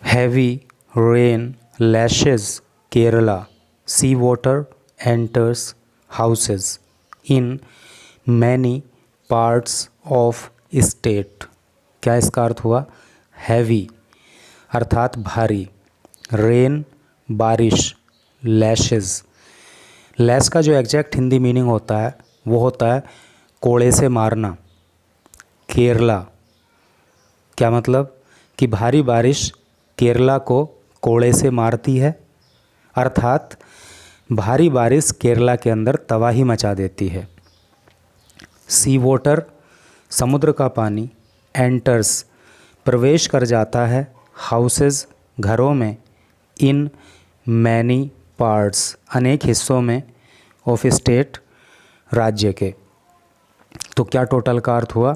heavy rain lashes Kerala. Sea water enters houses in many parts of state. क्या इसका अर्थ हुआ? Heavy अर्थात भारी, रेन बारिश, लैशेस। लैश का जो एग्जैक्ट हिंदी मीनिंग होता है वो होता है कोड़े से मारना। केरला, क्या मतलब कि भारी बारिश केरला को कोड़े से मारती है, अर्थात भारी बारिश केरला के अंदर तबाही मचा देती है। सी वाटर, समुद्र का पानी, एंटर्स, प्रवेश कर जाता है, हाउसेस, घरों में, इन मैनी पार्ट्स, अनेक हिस्सों में, ऑफ स्टेट, राज्य के। तो क्या टोटल का अर्थ हुआ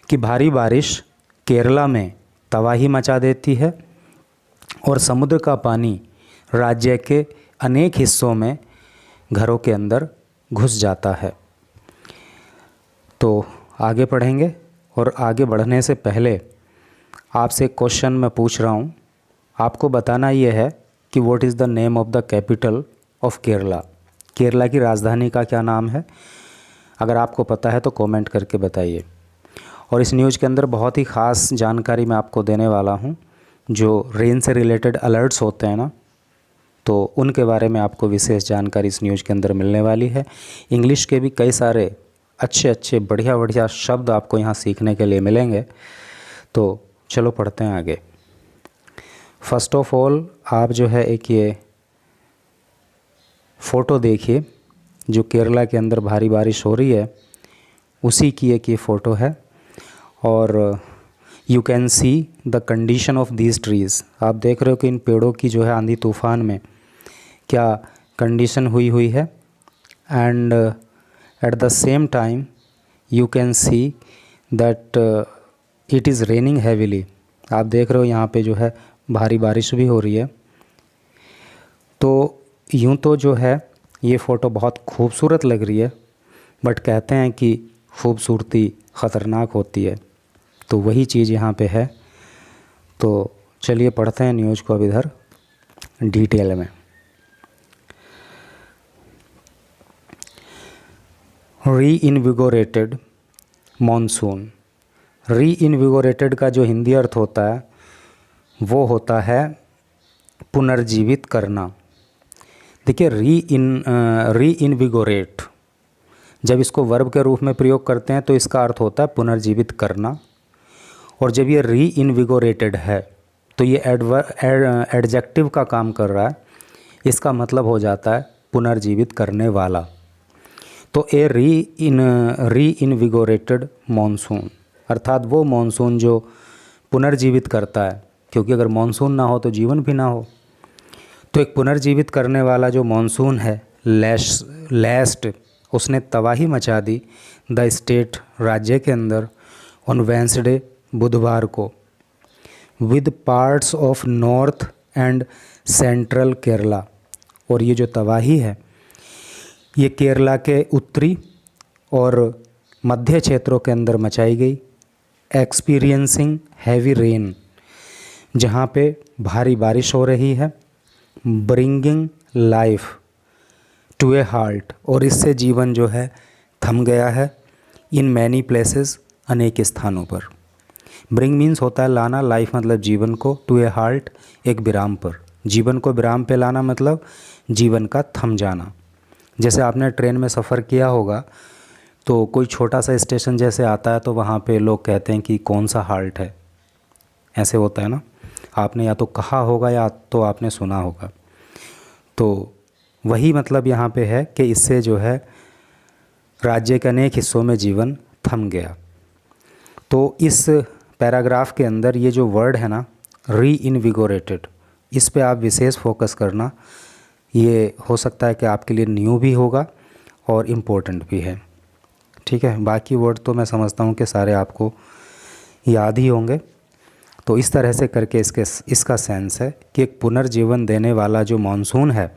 कि भारी बारिश केरला में तबाही मचा देती है और समुद्र का पानी राज्य के अनेक हिस्सों में घरों के अंदर घुस जाता है। तो आगे पढ़ेंगे और आगे बढ़ने से पहले आपसे एक क्वेश्चन मैं पूछ रहा हूँ। आपको बताना ये है कि what is the name of the capital of Kerala. Kerala की राजधानी का क्या नाम है? अगर आपको पता है तो कमेंट करके बताइए। और इस न्यूज़ के अंदर बहुत ही ख़ास जानकारी मैं आपको देने वाला हूँ। जो रेन से रिलेटेड अलर्ट्स होते हैं ना, तो उनके बारे में आपको विशेष जानकारी इस न्यूज़ के अंदर मिलने वाली है। इंग्लिश के भी कई सारे अच्छे अच्छे बढ़िया बढ़िया शब्द आपको यहाँ सीखने के लिए मिलेंगे। तो चलो पढ़ते हैं आगे। फर्स्ट ऑफ ऑल आप जो है एक ये फ़ोटो देखिए, जो केरला के अंदर भारी बारिश हो रही है उसी की एक ये फ़ोटो है। और you can see the condition of these trees. आप देख रहे हो कि इन पेड़ों की जो है आंधी तूफ़ान में क्या कंडीशन हुई है। And at the same time you can see that it is raining heavily. आप देख रहे हो यहाँ पे जो है भारी बारिश भी हो रही है। तो यूँ तो जो है ये फ़ोटो बहुत खूबसूरत लग रही है, बट कहते हैं कि खूबसूरती ख़तरनाक होती है, तो वही चीज़ यहाँ पे है। तो चलिए पढ़ते हैं न्यूज़ को अब इधर डिटेल में। रीइनविगोरेटेड मॉनसून। रीइनविगोरेटेड का जो हिंदी अर्थ होता है वो होता है पुनर्जीवित करना। देखिए रीइनविगोरेट जब इसको वर्ब के रूप में प्रयोग करते हैं तो इसका अर्थ होता है पुनर्जीवित करना। और जब ये रीइनविगोरेटेड है तो ये एडजेक्टिव का काम कर रहा है, इसका मतलब हो जाता है पुनर्जीवित करने वाला। तो ए रीइनविगोरेटेड मॉनसून अर्थात वो मॉनसून जो पुनर्जीवित करता है, क्योंकि अगर मॉनसून ना हो तो जीवन भी ना हो। तो एक पुनर्जीवित करने वाला जो मॉनसून है लैस्ट, उसने तबाही मचा दी द स्टेट, राज्य के अंदर, ऑन वेंसडे, बुधवार को, with parts of north and central Kerala. और ये जो तबाही है ये केरला के उत्तरी और मध्य क्षेत्रों के अंदर मचाई गई। एक्सपीरियंसिंग हैवी रेन, जहाँ पे भारी बारिश हो रही है। Bringing life to a halt, और इससे जीवन जो है थम गया है। इन मैनी प्लेसेस, अनेक स्थानों पर। ब्रिंग मीन्स होता है लाना, लाइफ मतलब जीवन को, टू ए हाल्ट एक विराम पर। जीवन को विराम पे लाना मतलब जीवन का थम जाना। जैसे आपने ट्रेन में सफ़र किया होगा तो कोई छोटा सा स्टेशन जैसे आता है तो वहाँ पे लोग कहते हैं कि कौन सा हाल्ट है, ऐसे होता है ना। आपने या तो कहा होगा या तो आपने सुना होगा। तो वही मतलब यहाँ पे है कि इससे जो है राज्य के अनेक हिस्सों में जीवन थम गया। तो इस पैराग्राफ के अंदर ये जो वर्ड है ना रीइनविगोरेटेड, इस पे आप विशेष फोकस करना। ये हो सकता है कि आपके लिए न्यू भी होगा और इम्पोर्टेंट भी है। ठीक है, बाकी वर्ड तो मैं समझता हूँ कि सारे आपको याद ही होंगे। तो इस तरह से करके इसका सेंस है कि एक पुनर्जीवन देने वाला जो मानसून है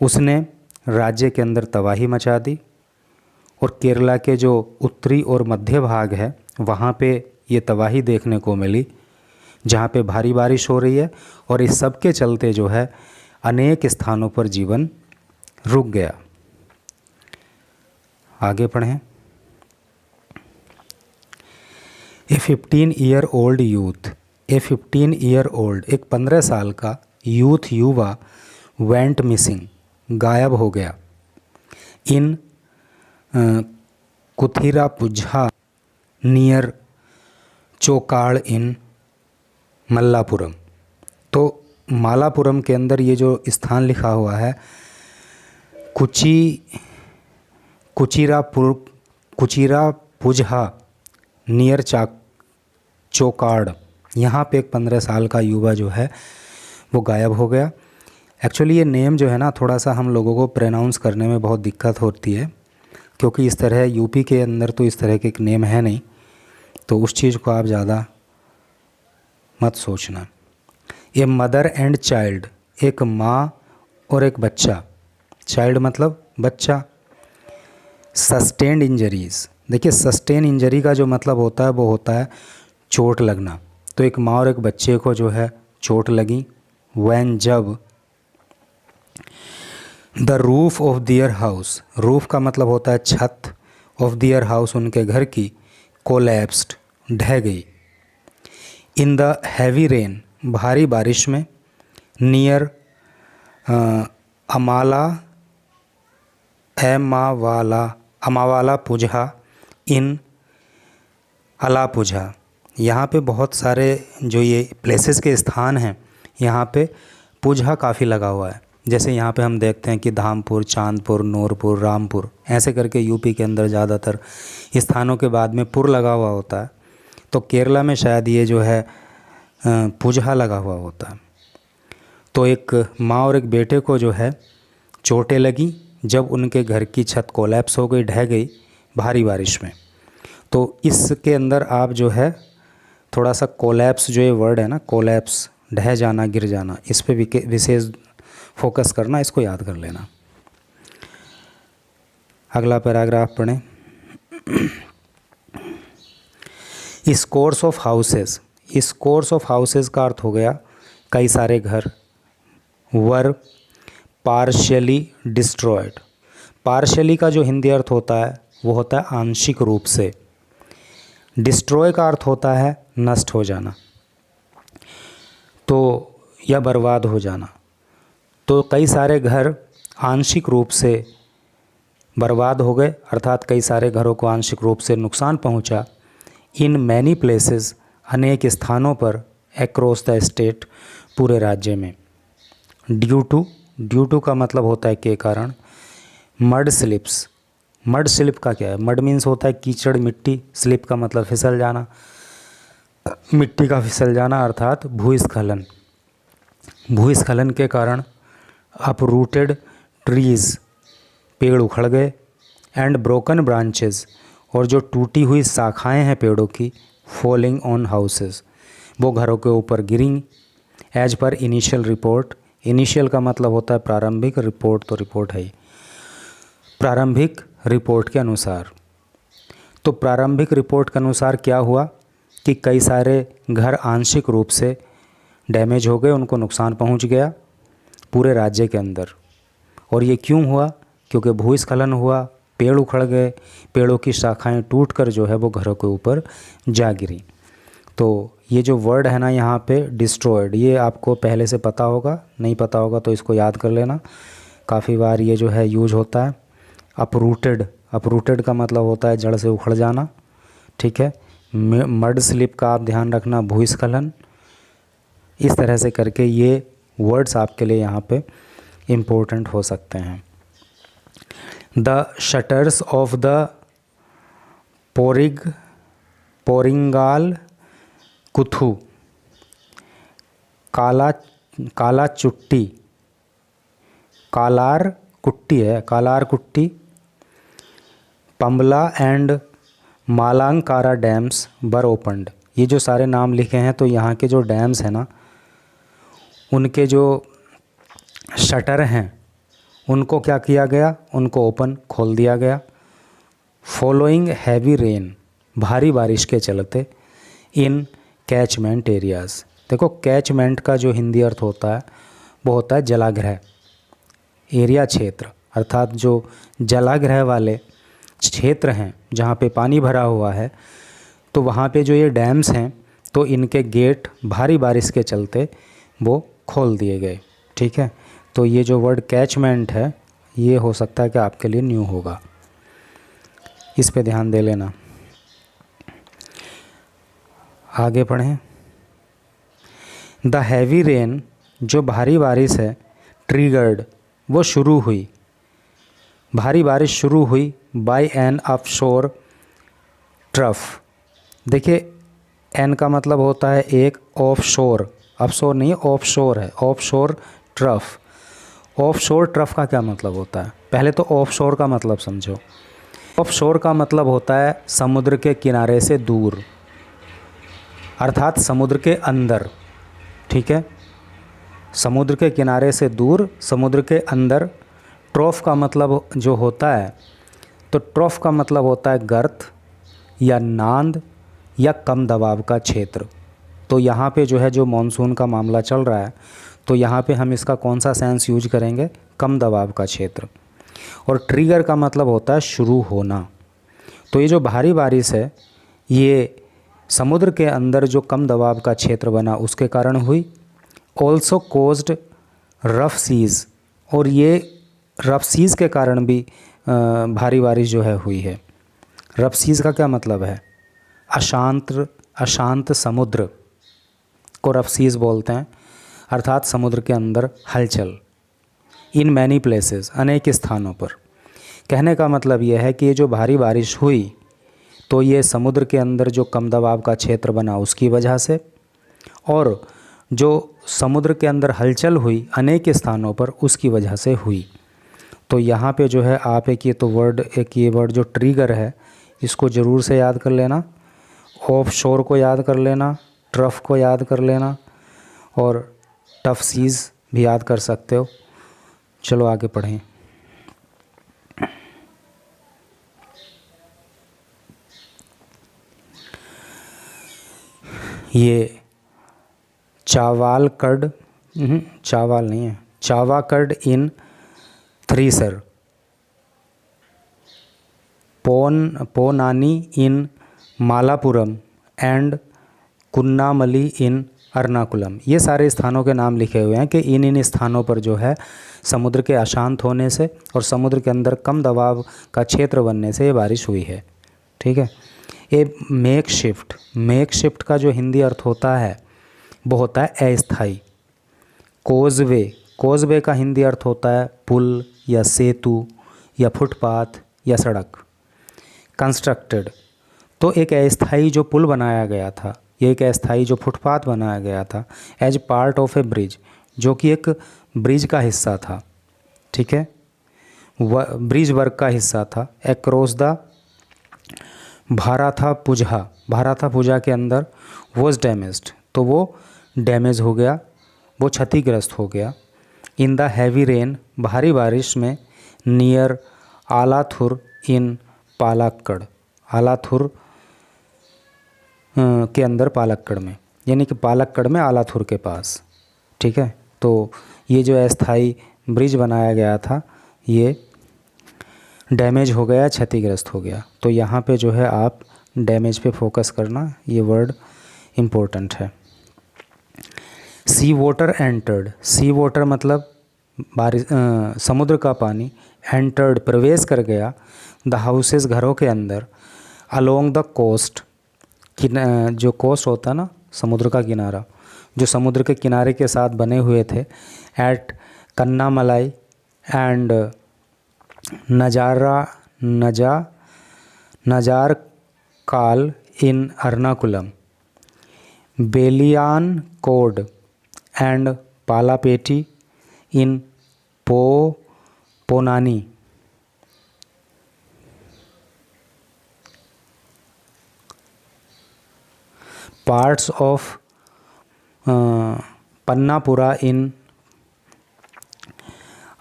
उसने राज्य के अंदर तबाही मचा दी। और केरला के जो उत्तरी और मध्य भाग है वहाँ पे ये तबाही देखने को मिली, जहाँ पे भारी बारिश हो रही है, और इस सब के चलते जो है अनेक स्थानों पर जीवन रुक गया। आगे पढ़ें। ए 15-year-old यूथ, ए 15-year-old एक 15 साल का यूथ युवा वेंट मिसिंग गायब हो गया इन कुथिरापुझा नियर चोकाड़ इन मल्लापुरम। तो मालापुरम के अंदर ये जो स्थान लिखा हुआ है कुचिरापुझा नियर चोकाड़, यहाँ पे एक 15 साल का युवा जो है वो गायब हो गया। एक्चुअली ये नेम जो है ना थोड़ा सा हम लोगों को प्रोनाउंस करने में बहुत दिक्कत होती है, क्योंकि इस तरह यूपी के अंदर तो इस तरह के एक नेम है नहीं, तो उस चीज़ को आप ज़्यादा मत सोचना। ए मदर एंड चाइल्ड, एक माँ और एक बच्चा, चाइल्ड मतलब बच्चा। सस्टेन्ड इंजरीज़, देखिए सस्टेन इंजरी का जो मतलब होता है वो होता है चोट लगना। तो एक माँ और एक बच्चे को जो है चोट लगी। व्हेन, जब। The roof of their house, roof का मतलब होता है छत, ऑफ दियर हाउस उनके घर की, कोलैप्स्ड ढह गई। इन द हैवी रेन, भारी बारिश में, नियर अमावाला पुझा इन अलापुझा, यहाँ पे बहुत सारे जो ये प्लेसेस के स्थान हैं यहाँ पे पुझा काफ़ी लगा हुआ है। जैसे यहाँ पे हम देखते हैं कि धामपुर, चांदपुर, नूरपुर, रामपुर, ऐसे करके यूपी के अंदर ज़्यादातर स्थानों के बाद में पुर लगा हुआ होता है। तो केरला में शायद ये जो है पुझा लगा हुआ होता है। तो एक माँ और एक बेटे को जो है चोटें लगी जब उनके घर की छत कोलैप्स हो गई, ढह गई भारी बारिश में। तो इसके अंदर आप जो है थोड़ा सा कोलैप्स, जो ये वर्ड है ना कोलैप्स, ढह जाना, गिर जाना, इस पे विशेष फोकस करना, इसको याद कर लेना। अगला पैराग्राफ पढ़ें। Scores of houses, scores of houses का अर्थ हो गया कई सारे घर। वर पार्शियली डिस्ट्रॉयड, पार्शियली का जो हिंदी अर्थ होता है वो होता है आंशिक रूप से। डिस्ट्रॉय का अर्थ होता है नष्ट हो जाना, तो या बर्बाद हो जाना। तो कई सारे घर आंशिक रूप से बर्बाद हो गए, अर्थात कई सारे घरों को आंशिक रूप से नुकसान पहुंचा। इन मैनी प्लेसेस, अनेक स्थानों पर, अक्रॉस द स्टेट, पूरे राज्य में। ड्यू टू का मतलब होता है के कारण। मड स्लिप्स, मड स्लिप का क्या है? मड मीन्स होता है कीचड़, मिट्टी। स्लिप का मतलब फिसल जाना, मिट्टी का फिसल जाना, अर्थात भूस्खलन। भूस्खलन के कारण अपरूटेड ट्रीज़, पेड़ उखड़ गए। एंड ब्रोकन ब्रांचेस, और जो टूटी हुई शाखाएं हैं पेड़ों की, फॉलिंग ऑन हाउसेस, वो घरों के ऊपर गिरी। As per initial report, initial का मतलब होता है प्रारंभिक, रिपोर्ट तो रिपोर्ट है ही। प्रारंभिक रिपोर्ट के अनुसार, तो प्रारंभिक रिपोर्ट के अनुसार क्या हुआ कि कई सारे घर आंशिक रूप से डैमेज हो गए, उनको नुकसान पहुंच गया पूरे राज्य के अंदर। और ये क्यों हुआ? क्योंकि भूस्खलन हुआ, पेड़ उखड़ गए, पेड़ों की शाखाएं टूटकर जो है वो घरों के ऊपर जा गिरी। तो ये जो वर्ड है ना यहाँ पे डिस्ट्रॉयड, ये आपको पहले से पता होगा, नहीं पता होगा तो इसको याद कर लेना, काफ़ी बार ये जो है यूज होता है। अपरूटेड, अपरूटेड का मतलब होता है जड़ से उखड़ जाना, ठीक है। मड स्लिप का आप ध्यान रखना, भूस्खलन। इस तरह से करके ये वर्ड्स आपके लिए यहाँ पे इम्पोर्टेंट हो सकते हैं। The shutters of the पोरिंगाल Koothu, काला चुट्टी, कालार कुट्टी है, कालार कुट्टी, पंबला एंड मालांकारा डैम्स वर ओपन्ड। ये जो सारे नाम लिखे हैं तो यहाँ के जो डैम्स हैं ना, उनके जो शटर हैं उनको क्या किया गया, उनको ओपन खोल दिया गया। फॉलोइंग हैवी रेन, भारी बारिश के चलते, इन कैचमेंट एरियाज़, देखो कैचमेंट का जो हिंदी अर्थ होता है वो होता है जलाग्रह, एरिया, क्षेत्र, अर्थात जो जलाग्रह वाले क्षेत्र हैं जहाँ पे पानी भरा हुआ है, तो वहाँ पे जो ये डैम्स हैं तो इनके गेट भारी बारिश के चलते वो खोल दिए गए। ठीक है, तो ये जो वर्ड कैचमेंट है ये हो सकता है कि आपके लिए न्यू होगा, इस पे ध्यान दे लेना। आगे पढ़ें। द हैवी रेन, जो भारी बारिश है, ट्रिगर्ड, वो शुरू हुई, भारी बारिश शुरू हुई बाय एन ऑफशोर ट्रफ। देखिए एन का मतलब होता है एक, ऑफशोर, ऑफशोर नहीं है ऑफशोर है, ऑफशोर ट्रफ। ऑफशोर ट्रफ का क्या मतलब होता है? पहले तो ऑफशोर का मतलब समझो। ऑफशोर का मतलब होता है समुद्र के किनारे से दूर, अर्थात समुद्र के अंदर। ठीक है, समुद्र के किनारे से दूर, समुद्र के अंदर। ट्रॉफ का मतलब जो होता है, तो ट्रॉफ का मतलब होता है गर्त या नांद या कम दबाव का क्षेत्र। तो यहाँ पे जो है जो मॉनसून का मामला चल रहा है, तो यहाँ पे हम इसका कौन सा सेंस यूज करेंगे? कम दबाव का क्षेत्र। और ट्रिगर का मतलब होता है शुरू होना। तो ये जो भारी बारिश है ये समुद्र के अंदर जो कम दबाव का क्षेत्र बना उसके कारण हुई। ऑल्सो कोज्ड रफ सीज़, और ये रफ सीज़ के कारण भी भारी बारिश जो है हुई है। रफ सीज़ का क्या मतलब है? अशांत समुद्र को रफ सीज़ बोलते हैं, अर्थात समुद्र के अंदर हलचल। इन मैनी प्लेसेस, अनेक स्थानों पर। कहने का मतलब यह है कि ये जो भारी बारिश हुई तो ये समुद्र के अंदर जो कम दबाव का क्षेत्र बना उसकी वजह से, और जो समुद्र के अंदर हलचल हुई अनेक स्थानों पर उसकी वजह से हुई। तो यहाँ पे जो है आप एक ये वर्ड जो ट्रिगर है इसको ज़रूर से याद कर लेना। ऑफ शोर को याद कर लेना, ट्रफ को याद कर लेना, और टफ सीज़ भी याद कर सकते हो। चलो आगे पढ़ें। ये चावालकड, चावाल नहीं है, चावाकड इन थ्रीसर, पोनानी इन मालापुरम एंड कुन्नामली इन एर्नाकुलम। ये सारे स्थानों के नाम लिखे हुए हैं कि इन स्थानों पर जो है समुद्र के अशांत होने से और समुद्र के अंदर कम दबाव का क्षेत्र बनने से ये बारिश हुई है। ठीक है, ये मेक शिफ्ट का जो हिंदी अर्थ होता है वो होता है अस्थाई। कोजवे का हिंदी अर्थ होता है पुल या सेतु या फुटपाथ या सड़क। कंस्ट्रक्टेड, तो एक अस्थाई जो पुल बनाया गया था, ये एक अस्थाई जो फुटपाथ बनाया गया था as part of a bridge, जो कि एक ब्रिज का हिस्सा था। ठीक है, ब्रिज वर्क का हिस्सा था। एक्रॉस द भाराथा पुजा के अंदर वॉज डैमेज्ड, तो वो डैमेज हो गया, वो क्षतिग्रस्त हो गया। इन द हैवी रेन, भारी बारिश में। नियर आलाथुर इन पालक्कड़, आलाथुर के अंदर पालक्कड़ में, यानी कि पालक्कड़ में आलाथुर के पास। ठीक है, तो ये जो अस्थाई ब्रिज बनाया गया था ये डैमेज हो गया, क्षतिग्रस्त हो गया। तो यहाँ पे जो है आप डैमेज पे फोकस करना, ये वर्ड इम्पोर्टेंट है। सी वाटर एंटर्ड, सी वाटर मतलब बारिश, समुद्र का पानी। एंटर्ड, प्रवेश कर गया। द हाउसेस, घरों के अंदर। अलोंग द कोस्ट, जो कोस्ट होता है ना समुद्र का किनारा, जो समुद्र के किनारे के साथ बने हुए थे। Eight कन्नामलाई and Njarakkal in Ernakulam. Veliyancode and Palappetty in Ponnani. Parts of Punnapra in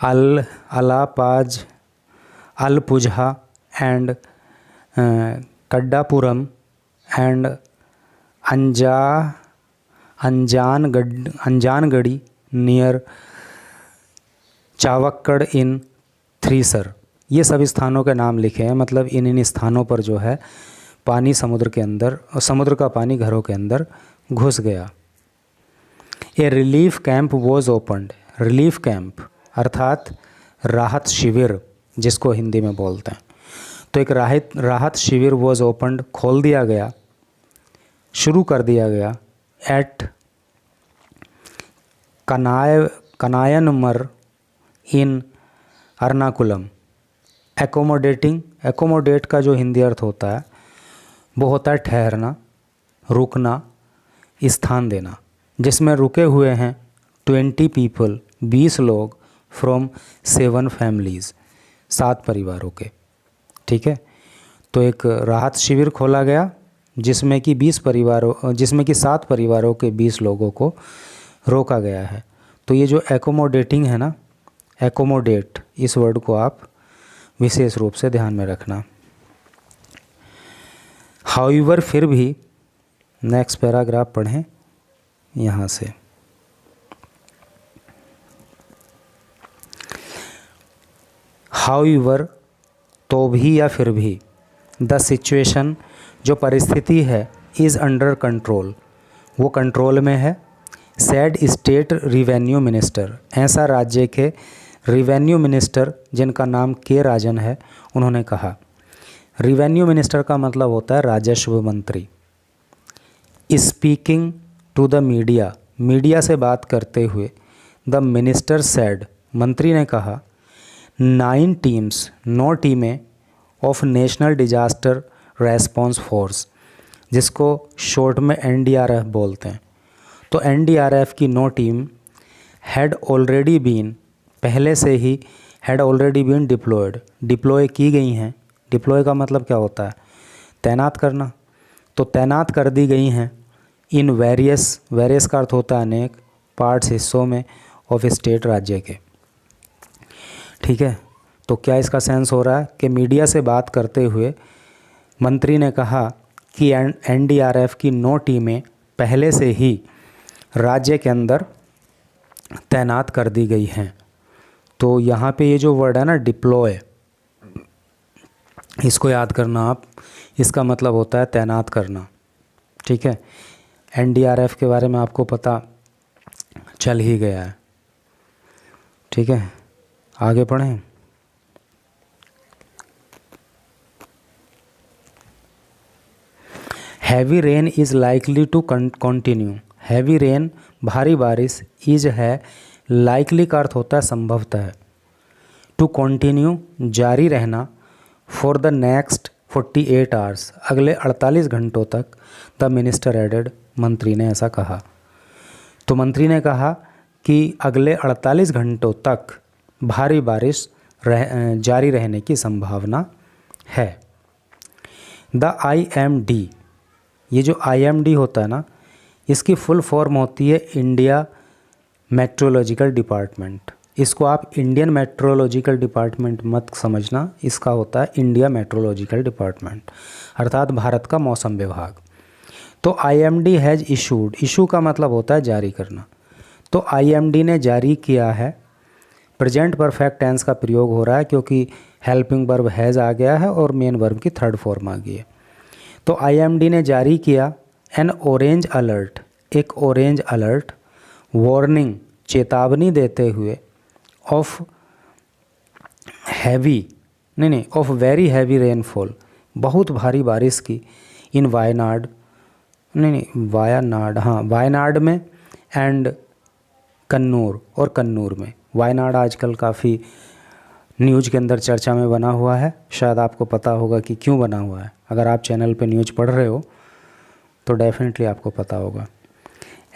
Alappuzha, Alappuzha and Kadappuram and Anchangadi near Chavakkad in Thrissur. ये सभी स्थानों के नाम लिखे हैं, मतलब इन स्थानों पर जो है पानी समुद्र के अंदर, समुद्र का पानी घरों के अंदर घुस गया। ए relief camp was opened. Relief camp अर्थात राहत शिविर जिसको हिंदी में बोलते हैं, तो एक राहत शिविर वॉज ओपन्ड, खोल दिया गया, शुरू कर दिया गया, एट कनायनमर इन एर्नाकुलम। एकोमोडेट का जो हिंदी अर्थ होता है वो होता है ठहरना, रुकना, स्थान देना, जिसमें रुके हुए हैं 20 पीपल, 20 लोग, फ्रॉम 7 फैमिलीज़, 7 परिवारों के। ठीक है, तो एक राहत शिविर खोला गया जिसमें कि 7 परिवारों के 20 लोगों को रोका गया है। तो ये जो एकोमोडेटिंग है ना, एकोमोडेट, इस वर्ड को आप विशेष रूप से ध्यान में रखना। हाउएवर, फिर भी, नेक्स्ट पैराग्राफ पढ़ें यहाँ से। हाउएवर, तो भी या फिर भी, द सिचुएशन, जो परिस्थिति है, इज़ अंडर कंट्रोल, वो कंट्रोल में है। सैड स्टेट रिवेन्यू मिनिस्टर, ऐसा राज्य के रिवेन्यू मिनिस्टर जिनका नाम के राजन है, उन्होंने कहा। रिवेन्यू मिनिस्टर का मतलब होता है राजस्व मंत्री। Speaking to the media, media से बात करते हुए, द मिनिस्टर सैड, मंत्री ने कहा, 9 टीम्स, 9 टीमें of national disaster response force, जिसको शॉर्ट में NDRF बोलते हैं, तो NDRF की 9 टीम हैड ऑलरेडी बीन, पहले से ही, had already been deployed, deploy की गई हैं। डिप्लॉय का मतलब क्या होता है? तैनात करना। तो तैनात कर दी गई हैं इन वेरियस का अर्थ होता है अनेक, पार्ट्स, हिस्सों में, ऑफ स्टेट, राज्य के। ठीक है, तो क्या इसका सेंस हो रहा है कि मीडिया से बात करते हुए मंत्री ने कहा कि NDRF की 9 टीमें पहले से ही राज्य के अंदर तैनात कर दी गई हैं। तो यहाँ पे ये जो वर्ड है ना, डिप्लॉय, इसको याद करना आप, इसका मतलब होता है तैनात करना। ठीक है, NDRF के बारे में आपको पता चल ही गया है। ठीक है, आगे पढ़ें। Heavy rain is likely to continue. Heavy rain, भारी बारिश, इज है, लाइकली का अर्थ होता है संभवतः, टू कंटिन्यू, जारी रहना, फॉर द नेक्स्ट 48 आवर्स, अगले 48 घंटों तक, द मिनिस्टर एडेड, मंत्री ने ऐसा कहा। तो मंत्री ने कहा कि अगले 48 घंटों तक भारी बारिश जारी रहने की संभावना है। द IMD, ये जो IMD होता है ना, इसकी फुल फॉर्म होती है इंडिया मेट्रोलॉजिकल डिपार्टमेंट। इसको आप इंडियन मेट्रोलॉजिकल डिपार्टमेंट मत समझना, इसका होता है इंडिया मेट्रोलॉजिकल डिपार्टमेंट, अर्थात भारत का मौसम विभाग। तो IMD हैज़ इशूड, इशू का मतलब होता है जारी करना, तो IMD ने जारी किया है। प्रेजेंट परफेक्ट टेंस का प्रयोग हो रहा है क्योंकि हेल्पिंग वर्ब हैज़ आ गया है और मेन वर्ब की 3rd फॉर्म आ गई है। तो IMD ने जारी किया एन ऑरेंज अलर्ट, एक ऑरेंज अलर्ट, वार्निंग, चेतावनी देते हुए, ऑफ वेरी हैवी रेनफॉल, बहुत भारी बारिश की, इन वायनाड में, एंड कन्नूर, और कन्नूर में। वायनाड आजकल काफ़ी न्यूज़ के अंदर चर्चा में बना हुआ है, शायद आपको पता होगा कि क्यों बना हुआ है। अगर आप चैनल पे न्यूज़ पढ़ रहे हो तो डेफिनेटली आपको पता होगा।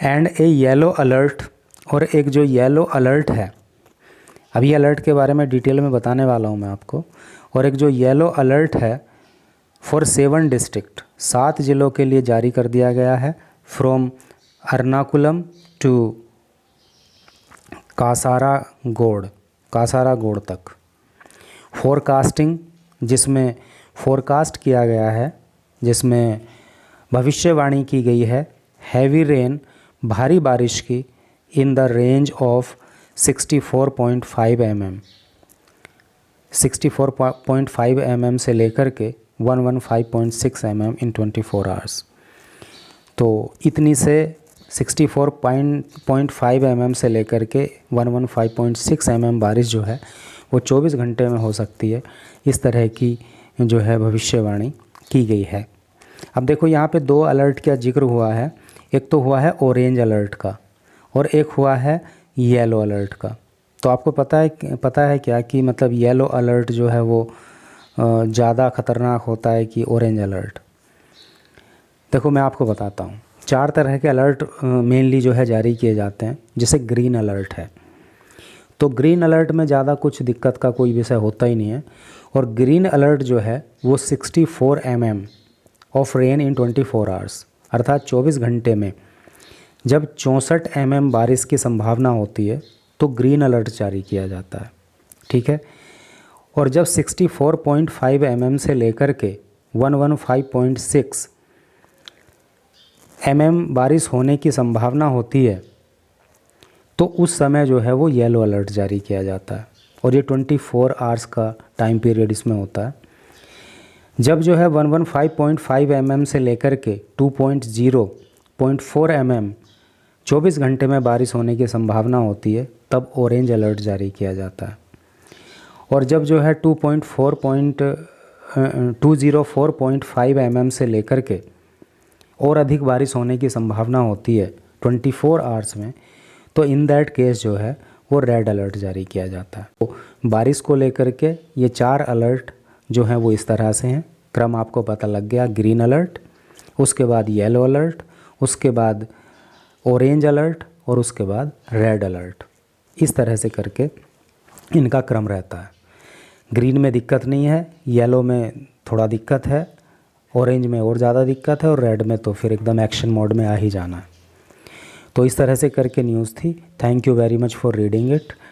एंड ए येलो अलर्ट, और एक जो येलो अलर्ट है, अभी अलर्ट के बारे में डिटेल में बताने वाला हूँ मैं आपको, और एक जो येलो अलर्ट है फॉर 7 डिस्ट्रिक्ट, 7 ज़िलों के लिए जारी कर दिया गया है, फ्रॉम एर्नाकुलम टू कासारागोड़ तक। फोरकास्टिंग, जिसमें फोरकास्ट किया गया है, जिसमें भविष्यवाणी की गई है, हैवी रेन, भारी बारिश की in the range of 64.5 mm, 64.5 mm से लेकर के 115.6 mm इन 24 आवर्स। तो इतनी से 64.5 mm से लेकर के 115.6 mm बारिश जो है वो 24 घंटे में हो सकती है, इस तरह की जो है भविष्यवाणी की गई है। अब देखो यहाँ पे दो अलर्ट का जिक्र हुआ है, एक तो हुआ है ऑरेंज अलर्ट का और एक हुआ है येलो अलर्ट का। तो आपको पता है क्या कि मतलब येलो अलर्ट जो है वो ज़्यादा ख़तरनाक होता है कि ऑरेंज अलर्ट? देखो मैं आपको बताता हूँ, 4 तरह के अलर्ट मेनली जो है जारी किए जाते हैं। जैसे ग्रीन अलर्ट है, तो ग्रीन अलर्ट में ज़्यादा कुछ दिक्कत का कोई विषय होता ही नहीं है। और ग्रीन अलर्ट जो है वो 64 mm of rain in 24 hours, अर्थात 24 घंटे में जब 64 mm बारिश की संभावना होती है तो ग्रीन अलर्ट जारी किया जाता है, ठीक है। और जब 64.5 mm से लेकर के 115.6 mm बारिश होने की संभावना होती है तो उस समय जो है वो येलो अलर्ट जारी किया जाता है। और ये 24 आवर्स का टाइम पीरियड इसमें होता है। जब जो है 115.5 mm से लेकर के 2.0.4 mm 24 घंटे में बारिश होने की संभावना होती है तब ऑरेंज अलर्ट जारी किया जाता है। और जब जो है 204.5 mm से लेकर के और अधिक बारिश होने की संभावना होती है 24 आवर्स में, तो इन दैट केस जो है वो रेड अलर्ट जारी किया जाता है। तो बारिश को लेकर के ये 4 अलर्ट जो हैं वो इस तरह से हैं। क्रम आपको पता लग गया, ग्रीन अलर्ट, उसके बाद येलो अलर्ट, उसके बाद ऑरेंज अलर्ट और उसके बाद रेड अलर्ट। इस तरह से करके इनका क्रम रहता है। ग्रीन में दिक्कत नहीं है, येलो में थोड़ा दिक्कत है, ऑरेंज में और ज़्यादा दिक्कत है और रेड में तो फिर एकदम एक्शन मोड में आ ही जाना है। तो इस तरह से करके न्यूज़ थी। Thank you very much for reading it.